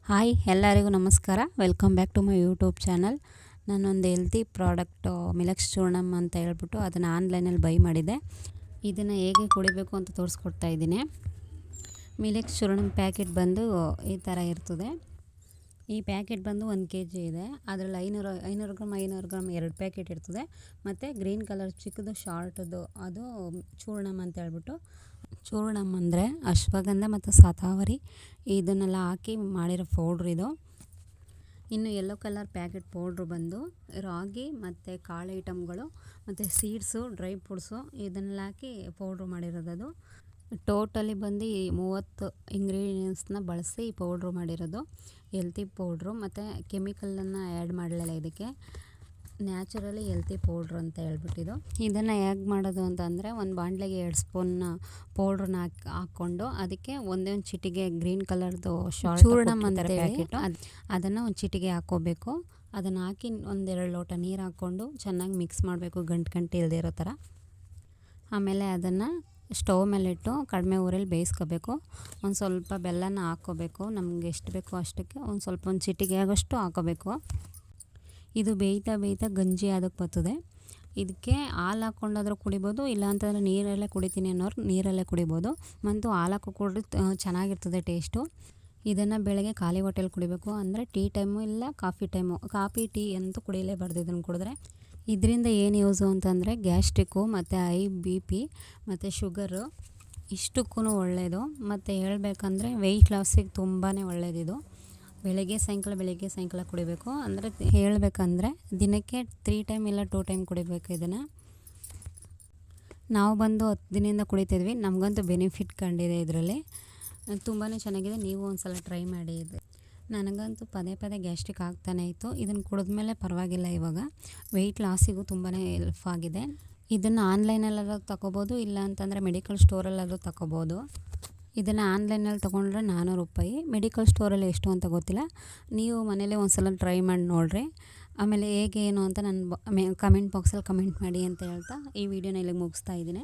Hi ಎಲ್ಲರಿಗೂ ನಮಸ್ಕಾರ. Welcome back to my YouTube channel. ನಾನೊಂದು ಹೆಲ್ತಿ ಪ್ರಾಡಕ್ಟು ಮಿಲೆಕ್ಸ್ ಚೂರ್ಣಮ್ ಅಂತ ಹೇಳ್ಬಿಟ್ಟು ಅದನ್ನು ಆನ್ಲೈನಲ್ಲಿ ಬೈ ಮಾಡಿದೆ. ಇದನ್ನು ಹೇಗೆ ಕುಡಿಬೇಕು ಅಂತ ತೋರಿಸ್ಕೊಡ್ತಾ ಇದ್ದೀನಿ. ಮಿಲೆಕ್ಸ್ ಚೂರ್ಣಮ್ ಪ್ಯಾಕೆಟ್ ಬಂದು ಈ ಥರ ಇರ್ತದೆ. ಈ ಪ್ಯಾಕೆಟ್ ಬಂದು 1 kg ಇದೆ. ಅದರಲ್ಲಿ 500 ಗ್ರಾಮ್ 2 ಪ್ಯಾಕೆಟ್ ಇರ್ತದೆ. ಮತ್ತು ಗ್ರೀನ್ ಕಲರ್ ಚಿಕ್ಕದು ಶಾರ್ಟದು ಅದು ಚೂರ್ಣಮ್ ಅಂತ ಹೇಳ್ಬಿಟ್ಟು. ಚೂರ್ಣಮ್ ಅಂದರೆ ಅಶ್ವಗಂಧ ಮತ್ತು ಶತಾವರಿ ಇದನ್ನೆಲ್ಲ ಹಾಕಿ ಮಾಡಿರೋ ಪೌಡ್ರ್ ಇದು. ಇನ್ನು ಯೆಲ್ಲೋ ಕಲರ್ ಪ್ಯಾಕೆಟ್ ಪೌಡ್ರು ಬಂದು ರಾಗಿ ಮತ್ತು ಕಾಳು ಐಟಮ್ಗಳು ಮತ್ತು ಸೀಡ್ಸು ಡ್ರೈ ಫ್ರೂಟ್ಸು ಇದನ್ನೆಲ್ಲ ಹಾಕಿ ಪೌಡ್ರು ಮಾಡಿರೋದು. ಟೋಟಲಿ ಬಂದು 30 ಇಂಗ್ರೀಡಿಯೆಂಟ್ಸ್ನ ಬಳಸಿ ಈ ಪೌಡ್ರು ಮಾಡಿರೋದು. ಹೆಲ್ತಿ ಪೌಡ್ರು ಮತ್ತು ಕೆಮಿಕಲನ್ನು ಆ್ಯಡ್ ಮಾಡಲಿಲ್ಲ ಇದಕ್ಕೆ. ನ್ಯಾಚುರಲಿ ಹೆಲ್ತಿ ಪೌಡ್ರು ಅಂತ ಹೇಳ್ಬಿಟ್ಟಿದ್ದು. ಇದನ್ನು ಹೇಗೆ ಮಾಡೋದು ಅಂತಂದರೆ, ಒಂದು ಬಾಣಲೆಗೆ 2 ಸ್ಪೂನ್ ಪೌಡ್ರನ್ನ ಹಾಕ್ಕೊಂಡು ಅದಕ್ಕೆ ಒಂದೇ ಚಿಟಿಗೆ ಗ್ರೀನ್ ಕಲರ್ದು ಚೂರ್ಣಮ್ ಅಂತ ಪ್ಯಾಕೆಟು ಅದನ್ನು ಒಂದು ಚಿಟಿಗೆ ಹಾಕ್ಕೋಬೇಕು. ಅದನ್ನು ಹಾಕಿ 1-2 ಲೋಟ ನೀರು ಹಾಕ್ಕೊಂಡು ಚೆನ್ನಾಗಿ ಮಿಕ್ಸ್ ಮಾಡಬೇಕು, ಗಂಟು ಇಲ್ಲದೆ ಇರೋ ಥರ. ಆಮೇಲೆ ಅದನ್ನು ಸ್ಟವ್ ಮೇಲಿಟ್ಟು ಕಡಿಮೆ ಊರಲ್ಲಿ ಬೇಯಿಸ್ಕೋಬೇಕು. ಒಂದು ಸ್ವಲ್ಪ ಬೆಲ್ಲನ ಹಾಕ್ಕೋಬೇಕು. ನಮ್ಗೆ ಎಷ್ಟು ಬೇಕೋ ಅಷ್ಟಕ್ಕೆ ಒಂದು ಚಿಟಿಗೆ ಆಗೋಷ್ಟು ಹಾಕ್ಕೋಬೇಕು. ಇದು ಬೇಯ್ತಾ ಗಂಜಿ ಅದಕ್ಕೆ ಬರ್ತದೆ. ಇದಕ್ಕೆ ಹಾಲು ಹಾಕ್ಕೊಂಡಾದ್ರೂ ಕುಡಿಬೋದು, ಇಲ್ಲಾಂತಂದರೆ ನೀರಲ್ಲೇ ಕುಡಿತೀನಿ ಅನ್ನೋರು ನೀರಲ್ಲೇ ಕುಡಿಬೋದು. ಮತ್ತು ಹಾಲು ಹಾಕೋ ಕುಡಿದ್ರೆ ಚೆನ್ನಾಗಿರ್ತದೆ ಟೇಸ್ಟು. ಇದನ್ನು ಬೆಳಗ್ಗೆ ಖಾಲಿ ಹೊಟ್ಟೆಲಿ ಕುಡಿಬೇಕು. ಅಂದರೆ ಟೀ ಟೈಮು ಇಲ್ಲ ಕಾಫಿ ಟೈಮು. ಕಾಫಿ ಟೀ ಅಂತೂ ಕುಡಿಯಲೇಬಾರ್ದು ಇದನ್ನು ಕುಡಿದ್ರೆ. ಇದರಿಂದ ಏನು ಯೂಸು ಅಂತಂದರೆ ಗ್ಯಾಸ್ಟ್ರಿಕ್ಕು ಮತ್ತು BP ಮತ್ತು ಶುಗರು ಇಷ್ಟಕ್ಕೂ ಒಳ್ಳೆಯದು. ಮತ್ತು ಹೇಳಬೇಕಂದ್ರೆ ವೆಯ್ಟ್ ಲಾಸಿಗೆ ತುಂಬಾ ಒಳ್ಳೆಯದಿದು. ಬೆಳಗ್ಗೆ ಸಾಯಂಕಾಲ ಕುಡಿಬೇಕು. ಅಂದರೆ ಹೇಳಬೇಕಂದ್ರೆ ದಿನಕ್ಕೆ 3 ಟೈಮ್ ಇಲ್ಲ 2 ಟೈಮ್ ಕುಡಿಬೇಕು ಇದನ್ನು. ನಾವು ಬಂದು 10 ದಿನದಿಂದ ಕುಡಿತಿದ್ವಿ. ನಮಗಂತೂ ಬೆನಿಫಿಟ್ ಕಂಡಿದೆ ಇದರಲ್ಲಿ. ತುಂಬಾ ಚೆನ್ನಾಗಿದೆ. ನೀವು ಒಂದು ಸಲ ಟ್ರೈ ಮಾಡಿ. ನನಗಂತೂ ಪದೇ ಗ್ಯಾಸ್ಟ್ರಿಕ್ ಆಗ್ತಾನೆ ಇತ್ತು. ಇದನ್ನು ಕುಡಿದ್ಮೇಲೆ ಪರವಾಗಿಲ್ಲ. ಇವಾಗ ವೆಯ್ಟ್ ಲಾಸಿಗೂ ತುಂಬಾ ಹೆಲ್ಪ್ ಆಗಿದೆ. ಇದನ್ನು ಆನ್ಲೈನಲ್ಲಾದ್ರೂ ತಗೋಬೋದು, ಇಲ್ಲ ಅಂತಂದರೆ ಮೆಡಿಕಲ್ ಸ್ಟೋರಲ್ಲಾದ್ರೂ ತಗೋಬೋದು. ಇದನ್ನು ಆನ್ಲೈನಲ್ಲಿ ತೊಗೊಂಡ್ರೆ 400 ರೂಪಾಯಿ. ಮೆಡಿಕಲ್ ಸ್ಟೋರಲ್ಲಿ ಎಷ್ಟು ಅಂತ ಗೊತ್ತಿಲ್ಲ. ನೀವು ಮನೇಲೇ ಒಂದು ಸಲ ಟ್ರೈ ಮಾಡಿ ನೋಡಿರಿ. ಆಮೇಲೆ ಹೇಗೆ ಏನು ಅಂತ ನನ್ನ ಕಮೆಂಟ್ ಬಾಕ್ಸಲ್ಲಿ ಕಮೆಂಟ್ ಮಾಡಿ ಅಂತ ಹೇಳ್ತಾ ಈ ವಿಡಿಯೋನ ಇಲ್ಲಿಗೆ ಮುಗಿಸ್ತಾ ಇದ್ದೀನಿ.